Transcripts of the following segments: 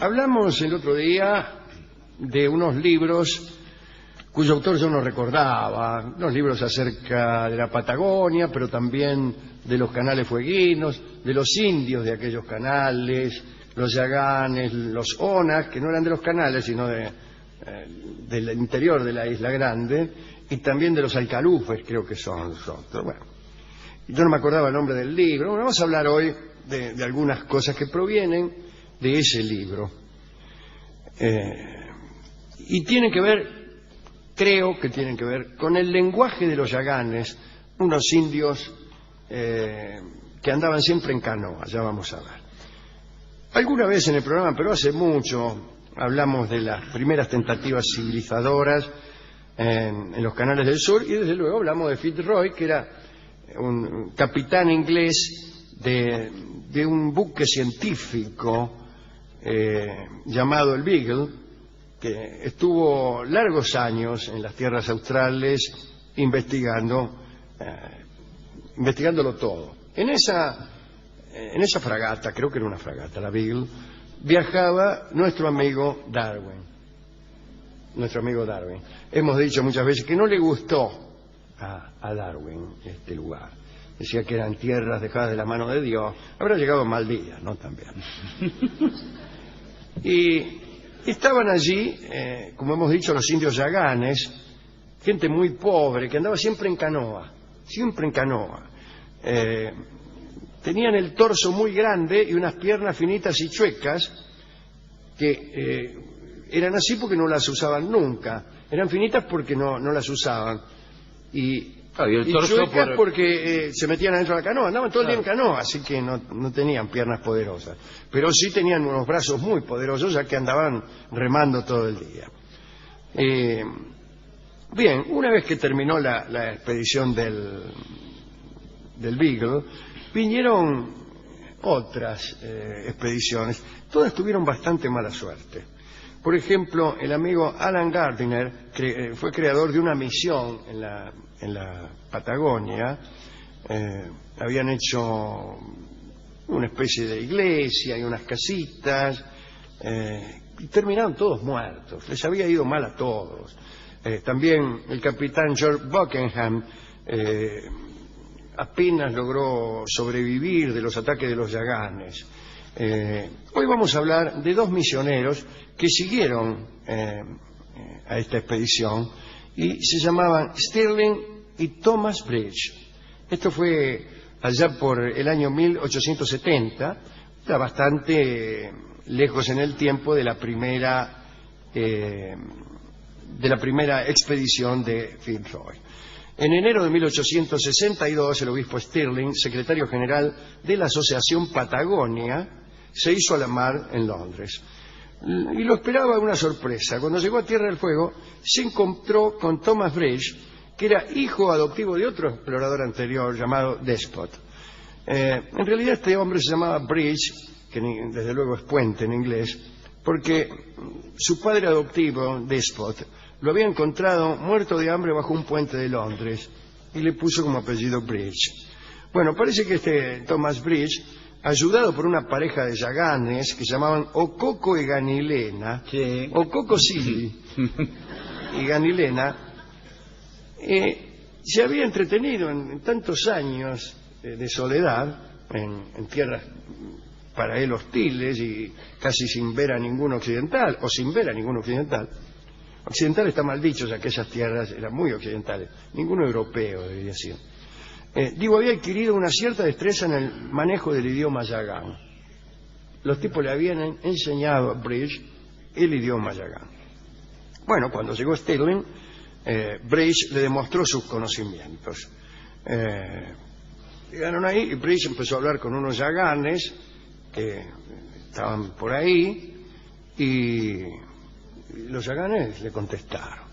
Hablamos el otro día de unos libros cuyo autor yo no recordaba, unos libros acerca de la Patagonia, pero también de los canales fueguinos, de los indios de aquellos canales, los yaganes, los onas, que no eran de los canales, sino del interior de la Isla Grande, y también de los alcalufes, creo que son los otros. Bueno, yo no me acordaba el nombre del libro. Bueno, vamos a hablar hoy de algunas cosas que provienen de ese libro. Y tienen que ver, creo que tienen que ver, con el lenguaje de los yaganes, unos indios que andaban siempre en canoa, ya vamos a ver. Alguna vez en el programa, pero hace mucho, hablamos de las primeras tentativas civilizadoras en los canales del sur, y desde luego hablamos de Fitzroy, que era un capitán inglés de un buque científico llamado el Beagle, que estuvo largos años en las tierras australes investigándolo todo. En esa fragata, creo que era una fragata, la Beagle, viajaba nuestro amigo Darwin. Hemos dicho muchas veces que no le gustó a Darwin este lugar. Decía que eran tierras dejadas de la mano de Dios. Habrá llegado mal día, ¿no? También. Y estaban allí, como hemos dicho, los indios yaganes, gente muy pobre, que andaba siempre en canoa. Tenían el torso muy grande y unas piernas finitas y chuecas, que eran así porque no las usaban nunca. Eran finitas porque no las usaban. Y chuecas porque se metían adentro de la canoa. Andaban todo el día en canoa, así que no tenían piernas poderosas. Pero sí tenían unos brazos muy poderosos, ya que andaban remando todo el día. Bien, una vez que terminó la expedición del Beagle, vinieron otras expediciones. Todas tuvieron bastante mala suerte. Por ejemplo, el amigo Alan Gardiner fue creador de una misión en la Patagonia. Habían hecho una especie de iglesia y unas casitas, y terminaron todos muertos. Les había ido mal a todos. También el capitán George Buckingham apenas logró sobrevivir de los ataques de los yaganes. Hoy vamos a hablar de dos misioneros que siguieron a esta expedición y se llamaban Stirling y Thomas Bridge. Esto fue allá por el año 1870, está bastante lejos en el tiempo de la primera expedición de Fitzroy. En enero de 1862, el obispo Stirling, secretario general de la Asociación Patagonia, se hizo a la mar en Londres. Y lo esperaba una sorpresa. Cuando llegó a Tierra del Fuego, se encontró con Thomas Bridge, que era hijo adoptivo de otro explorador anterior llamado Despot. En realidad este hombre se llamaba Bridge, que desde luego es puente en inglés, porque su padre adoptivo, Despot, lo había encontrado muerto de hambre bajo un puente de Londres y le puso como apellido Bridge. Bueno, parece que este Thomas Bridge, ayudado por una pareja de yaganes que se llamaban Ococo y Ganilena, sí. Ococo Silly y Ganilena, se había entretenido en tantos años de soledad en tierras para él hostiles y casi sin ver a ningún occidental, o sin ver a ningún occidental. Occidental está mal dicho, ya que esas tierras eran muy occidentales. Ninguno europeo debería ser. Había adquirido una cierta destreza en el manejo del idioma yagán. Los tipos le habían enseñado a Bridge el idioma yagán. Bueno, cuando llegó Stirling, Bridge le demostró sus conocimientos. Llegaron ahí y Bridge empezó a hablar con unos yaganes que estaban por ahí y los yaganes le contestaron.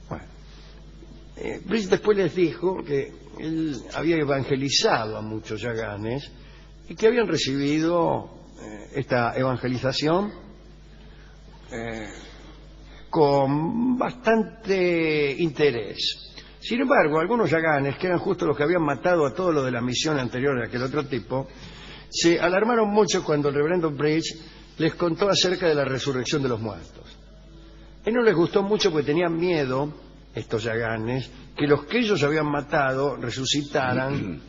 Bueno, Bridge después les dijo que él había evangelizado a muchos yaganes y que habían recibido esta evangelización con bastante interés. Sin embargo, algunos yaganes, que eran justo los que habían matado a todos los de la misión anterior de aquel otro tipo, se alarmaron mucho cuando el reverendo Bridge les contó acerca de la resurrección de los muertos. A él no les gustó mucho porque tenían miedo, estos yaganes, que los que ellos habían matado resucitaran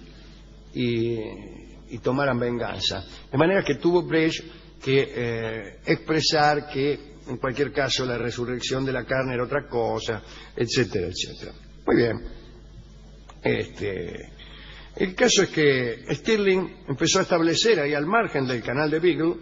y tomaran venganza. De manera que tuvo Brecht que expresar que, en cualquier caso, la resurrección de la carne era otra cosa, etcétera, etcétera. Muy bien. El caso es que Stirling empezó a establecer ahí al margen del canal de Beagle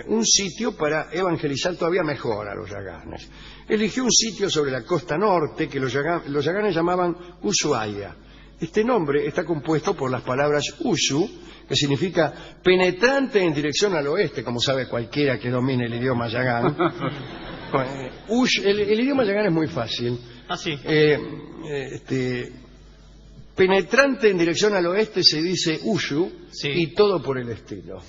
un sitio para evangelizar todavía mejor a los yaganes. Eligió un sitio sobre la costa norte que los yaganes llamaban Ushuaia. Este nombre está compuesto por las palabras Ushu, que significa penetrante en dirección al oeste, como sabe cualquiera que domine el idioma yagán. El idioma yagán es muy fácil. Ah, sí. Penetrante en dirección al oeste se dice Ushu, sí, y todo por el estilo.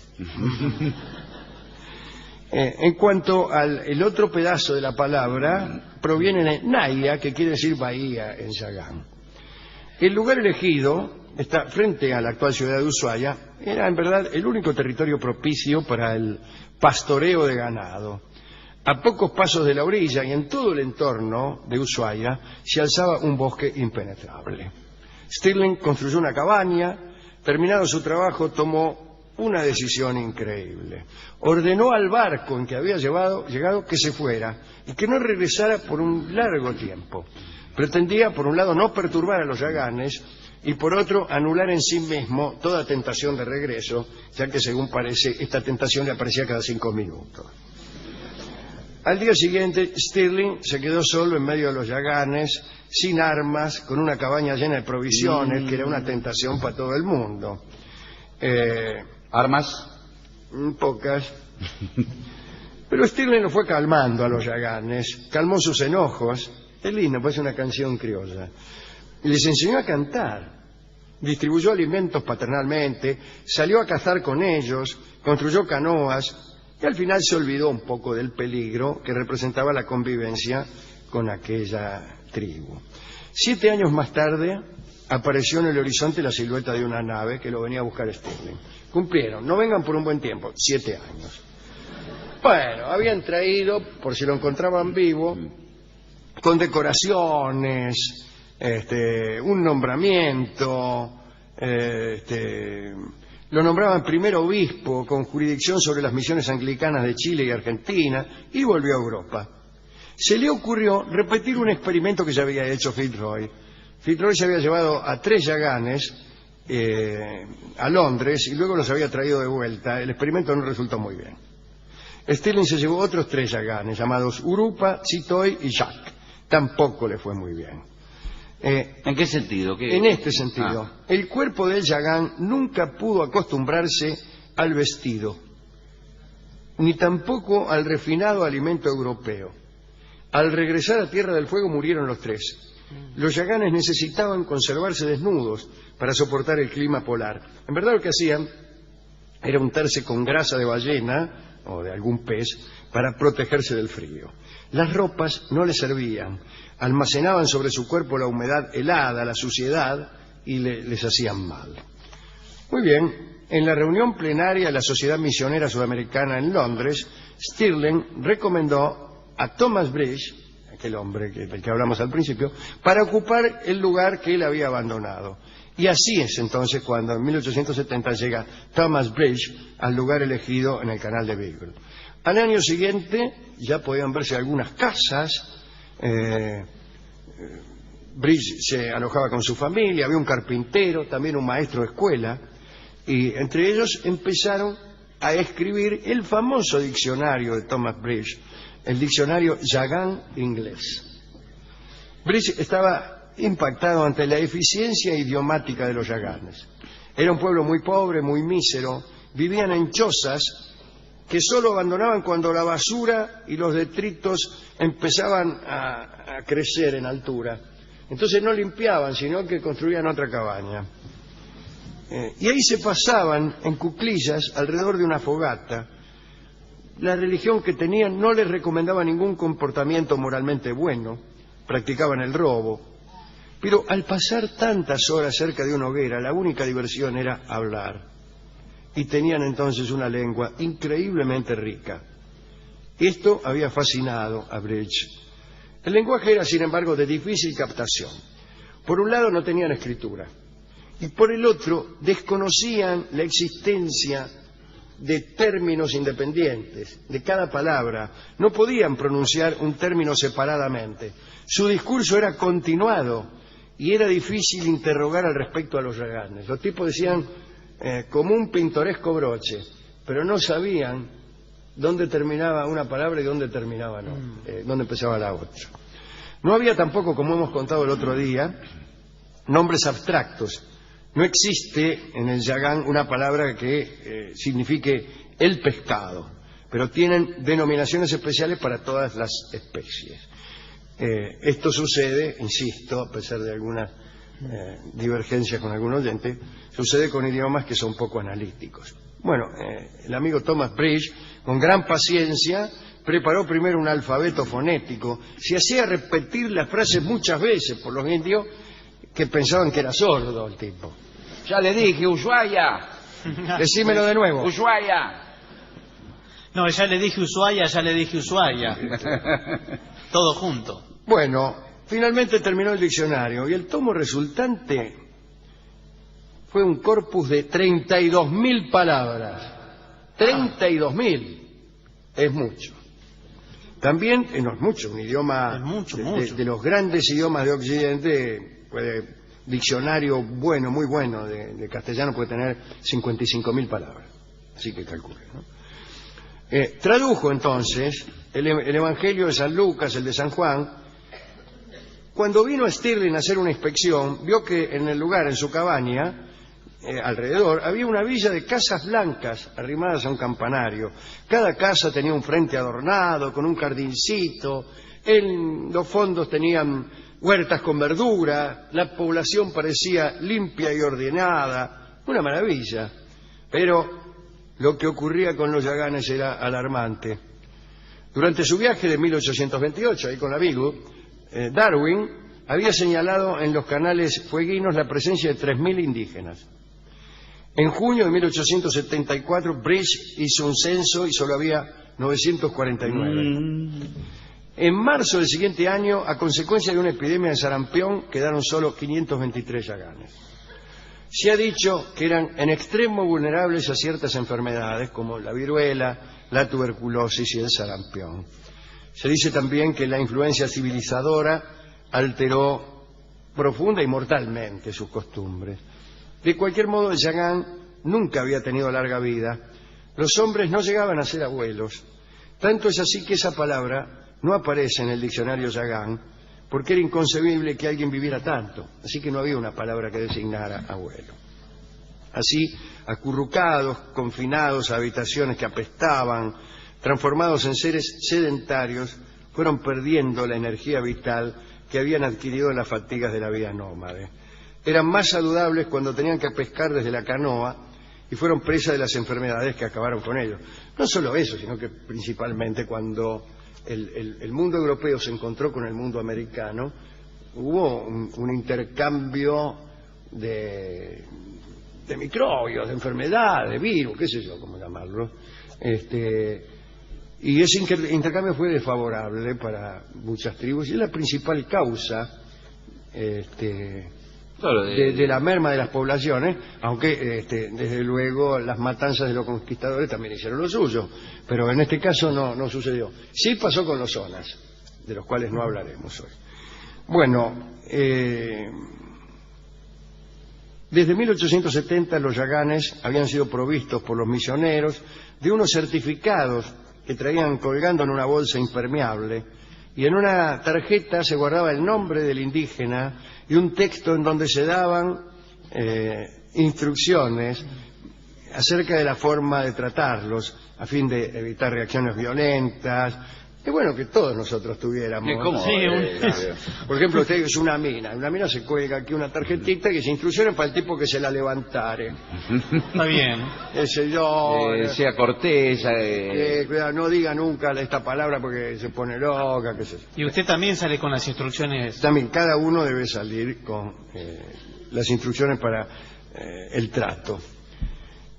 En cuanto al otro pedazo de la palabra, proviene de Naya, que quiere decir bahía en yagán. El lugar elegido está frente a la actual ciudad de Ushuaia. Era en verdad el único territorio propicio para el pastoreo de ganado. A pocos pasos de la orilla y en todo el entorno de Ushuaia se alzaba un bosque impenetrable. Stirling construyó una cabaña. Terminado su trabajo, tomó una decisión increíble. Ordenó al barco en que había llegado que se fuera y que no regresara por un largo tiempo. Pretendía, por un lado, no perturbar a los yaganes y, por otro, anular en sí mismo toda tentación de regreso, ya que, según parece, esta tentación le aparecía cada 5 minutos. Al día siguiente, Stirling se quedó solo en medio de los yaganes, sin armas, con una cabaña llena de provisiones, que era una tentación para todo el mundo. ¿Armas? Pocas. Pero Stirling lo fue calmando a los yaganes, calmó sus enojos. Es lindo, pues, una canción criolla. Y les enseñó a cantar. Distribuyó alimentos paternalmente, salió a cazar con ellos, construyó canoas y al final se olvidó un poco del peligro que representaba la convivencia con aquella tribu. 7 años más tarde apareció en el horizonte la silueta de una nave que lo venía a buscar Stirling. Cumplieron, no vengan por un buen tiempo, 7 años. Bueno, habían traído, por si lo encontraban vivo, con decoraciones, un nombramiento, lo nombraban primer obispo con jurisdicción sobre las misiones anglicanas de Chile y Argentina, y volvió a Europa. Se le ocurrió repetir un experimento que ya había hecho Fitzroy. Fitzroy se había llevado a 3 yaganes a Londres y luego los había traído de vuelta. El experimento no resultó muy bien. Stirling se llevó otros 3 yaganes llamados Urupa, Chitoy y Jack. Tampoco le fue muy bien. ¿En qué sentido? En este sentido. El cuerpo del yagán nunca pudo acostumbrarse al vestido, ni tampoco al refinado alimento europeo. Al regresar a Tierra del Fuego murieron los 3. Los yaganes necesitaban conservarse desnudos para soportar el clima polar. En verdad lo que hacían era untarse con grasa de ballena o de algún pez para protegerse del frío. Las ropas no les servían, almacenaban sobre su cuerpo la humedad helada, la suciedad, y les hacían mal. Muy bien, en la reunión plenaria de la Sociedad Misionera Sudamericana en Londres, Stirling recomendó a Thomas Bridge, aquel hombre del que hablamos al principio, para ocupar el lugar que él había abandonado. Y así es entonces cuando en 1870 llega Thomas Bridge al lugar elegido en el canal de Beagle. Al año siguiente ya podían verse algunas casas. Bridge se alojaba con su familia, había un carpintero, también un maestro de escuela, y entre ellos empezaron a escribir el famoso diccionario de Thomas Bridge, el diccionario Yagán inglés. Bridge estaba impactado ante la eficiencia idiomática de los yaganes. Era un pueblo muy pobre, muy mísero, vivían en chozas que solo abandonaban cuando la basura y los detritos empezaban a crecer en altura. Entonces no limpiaban, sino que construían otra cabaña. Y ahí se pasaban en cuclillas alrededor de una fogata. La religión que tenían no les recomendaba ningún comportamiento moralmente bueno, practicaban el robo. Pero al pasar tantas horas cerca de una hoguera, la única diversión era hablar. y tenían entonces una lengua increíblemente rica. Esto había fascinado a Bridge. El lenguaje era, sin embargo, de difícil captación. Por un lado, no tenían escritura, y por el otro, desconocían la existencia de términos independientes, de cada palabra. No podían pronunciar un término separadamente. Su discurso era continuado y era difícil interrogar al respecto a los yaganes. Los tipos decían como un pintoresco broche, pero no sabían dónde terminaba una palabra y dónde terminaba dónde empezaba la otra. No había tampoco, como hemos contado el otro día, nombres abstractos. No existe en el yagán una palabra que signifique el pescado, pero tienen denominaciones especiales para todas las especies. Esto sucede, insisto, a pesar de algunas divergencias con algún oyente, sucede con idiomas que son poco analíticos. Bueno, el amigo Thomas Bridge, con gran paciencia, preparó primero un alfabeto fonético. Se hacía repetir las frases muchas veces por los indios que pensaban que era sordo el tipo. Ya le dije, Ushuaia. Decímelo de nuevo. Ushuaia. No, ya le dije Ushuaia. Todo junto. Bueno, finalmente terminó el diccionario y el tomo resultante fue un corpus de 32.000 palabras. 32.000. Es mucho. También, no es mucho, un idioma es mucho. De los grandes idiomas de Occidente, diccionario bueno, muy bueno de castellano puede tener 55.000 palabras. Así que calcule, ¿no? Tradujo entonces el Evangelio de San Lucas, el de San Juan. Cuando vino Stirling a hacer una inspección, vio que en el lugar, en su cabaña, alrededor, había una villa de casas blancas arrimadas a un campanario. Cada casa tenía un frente adornado, con un jardincito. En los fondos tenían huertas con verdura. La población parecía limpia y ordenada. Una maravilla. Pero lo que ocurría con los yaganes era alarmante. Durante su viaje de 1828, ahí con la Beagle, Darwin había señalado en los canales fueguinos la presencia de 3.000 indígenas. En junio de 1874, Bridge hizo un censo y solo había 949. En marzo del siguiente año, a consecuencia de una epidemia de sarampión, quedaron solo 523 yaganes. Se ha dicho que eran en extremo vulnerables a ciertas enfermedades como la viruela, la tuberculosis y el sarampión. Se dice también que la influencia civilizadora alteró profunda y mortalmente sus costumbres. De cualquier modo, el yagán nunca había tenido larga vida. Los hombres no llegaban a ser abuelos. Tanto es así que esa palabra no aparece en el diccionario yagán, porque era inconcebible que alguien viviera tanto. Así que no había una palabra que designara abuelo. Así, acurrucados, confinados a habitaciones que apestaban, transformados en seres sedentarios, fueron perdiendo la energía vital que habían adquirido en las fatigas de la vida nómade. Eran más saludables cuando tenían que pescar desde la canoa y fueron presa de las enfermedades que acabaron con ellos. No solo eso, sino que principalmente cuando el mundo europeo se encontró con el mundo americano, hubo un intercambio de microbios, de enfermedades, de virus, qué sé yo, cómo llamarlo. Y ese intercambio fue desfavorable para muchas tribus y es la principal causa de la merma de las poblaciones, aunque desde luego las matanzas de los conquistadores también hicieron lo suyo, pero en este caso no sucedió. Sí pasó con los zonas, de los cuales no hablaremos hoy. Bueno, desde 1870 los yaganes habían sido provistos por los misioneros de unos certificados que traían colgando en una bolsa impermeable, y en una tarjeta se guardaba el nombre del indígena y un texto en donde se daban instrucciones acerca de la forma de tratarlos a fin de evitar reacciones violentas. Es bueno que todos nosotros tuviéramos. ¿Cómo? Sí, Por ejemplo, usted es una mina. En una mina se cuelga aquí una tarjetita que se instrucciones para el tipo que se la levantare. Está bien. El señor... sea cortés. cuidado, no diga nunca esta palabra porque se pone loca, qué sé yo. Y usted también sale con las instrucciones. También cada uno debe salir con las instrucciones para el trato.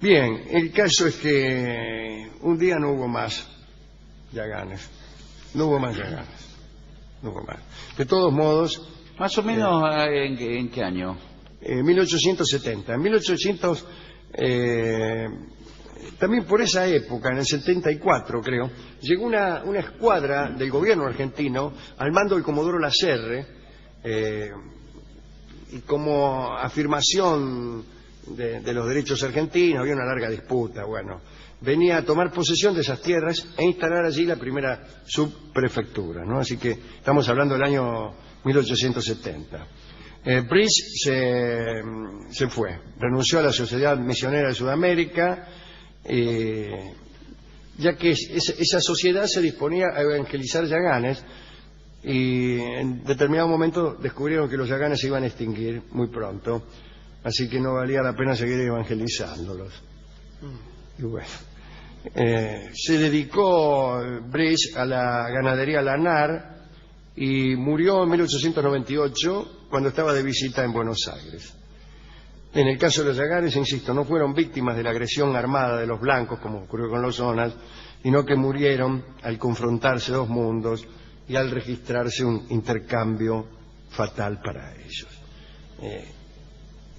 Bien, el caso es que un día no hubo más Yaganes. No hubo más Yaganes. No hubo más. De todos modos, Más o menos, ¿en qué año? 1870. En 1800, también por esa época, en el 74 creo, llegó una escuadra del gobierno argentino al mando del comodoro Lacerre, y como afirmación de los derechos argentinos, había una larga disputa, bueno, venía a tomar posesión de esas tierras e instalar allí la primera subprefectura, ¿no? Así que estamos hablando del año 1870. Bridge se fue, renunció a la Sociedad Misionera de Sudamérica, ya que esa sociedad se disponía a evangelizar Yaganes, y en determinado momento descubrieron que los Yaganes se iban a extinguir muy pronto, así que no valía la pena seguir evangelizándolos. Y bueno, se dedicó Bridge a la ganadería lanar y murió en 1898 cuando estaba de visita en Buenos Aires. En el caso de los Yaganes, insisto, no fueron víctimas de la agresión armada de los blancos, como ocurrió con los Zonas, sino que murieron al confrontarse dos mundos y al registrarse un intercambio fatal para ellos.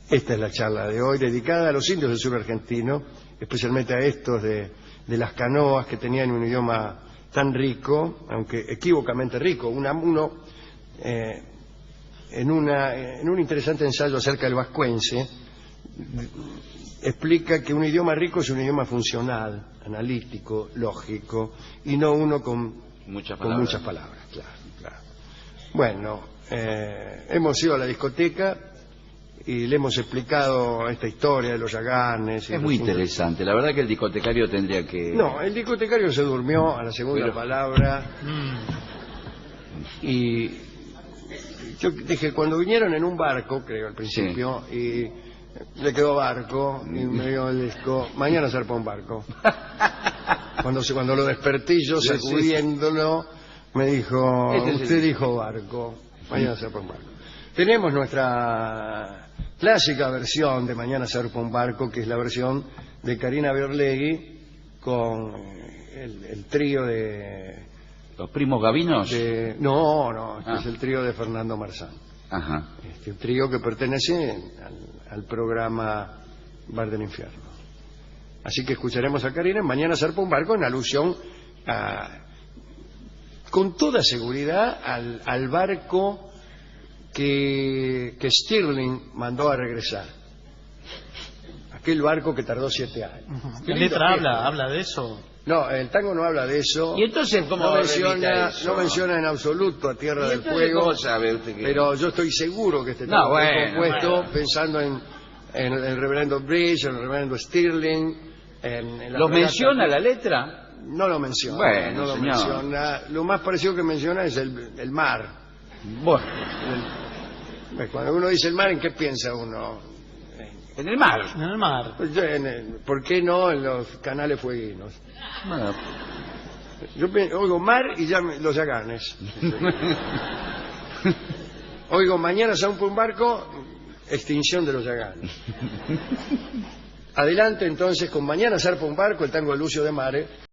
Esta es la charla de hoy, dedicada a los indios del sur argentino, especialmente a estos de las canoas, que tenían un idioma tan rico, aunque equívocamente rico. En un interesante ensayo acerca del vascuence, explica que un idioma rico es un idioma funcional, analítico, lógico, y no uno con muchas palabras. Claro. Bueno, hemos ido a la discoteca y le hemos explicado esta historia de los Yaganes. Es muy interesante. La verdad que el discotecario tendría que... No, el discotecario se durmió a la segunda palabra. Y yo dije, cuando vinieron en un barco, creo al principio, y le quedó barco, y me dio el disco, mañana zarpa un barco. Cuando lo desperté yo sacudiéndolo, me dijo, usted dijo barco, mañana zarpa un barco. Tenemos nuestra clásica versión de Mañana zarpa un barco, que es la versión de Karina Berlegui con el trío de... ¿Los primos Gavinos? No, es el trío de Fernando Marzán. Ajá. Un trío que pertenece al programa Bar del Infierno. Así que escucharemos a Karina en Mañana zarpa un barco, en alusión con toda seguridad al barco que Stirling mandó a regresar. Aquel barco que tardó 7 años. ¿La letra habla de eso? No, el tango no habla de eso. ¿Y entonces cómo no menciona en absoluto a Tierra del Fuego? ¿Cómo sabe usted que... Pero yo estoy seguro que este tango fue compuesto pensando en el reverendo Bridge, en el reverendo Stirling. ¿Lo menciona la letra? No lo menciona. Bueno, no lo señor. menciona. Lo más parecido que menciona es el mar. Bueno. Cuando uno dice el mar, ¿en qué piensa uno? En el mar. En el mar. Pues ¿por qué no en los canales fueguinos? Bueno. Yo oigo mar y ya los Yaganes. Oigo mañana zarpa un barco, extinción de los Yaganes. Adelante entonces con Mañana zarpa un barco, el tango de Lucio de Mare.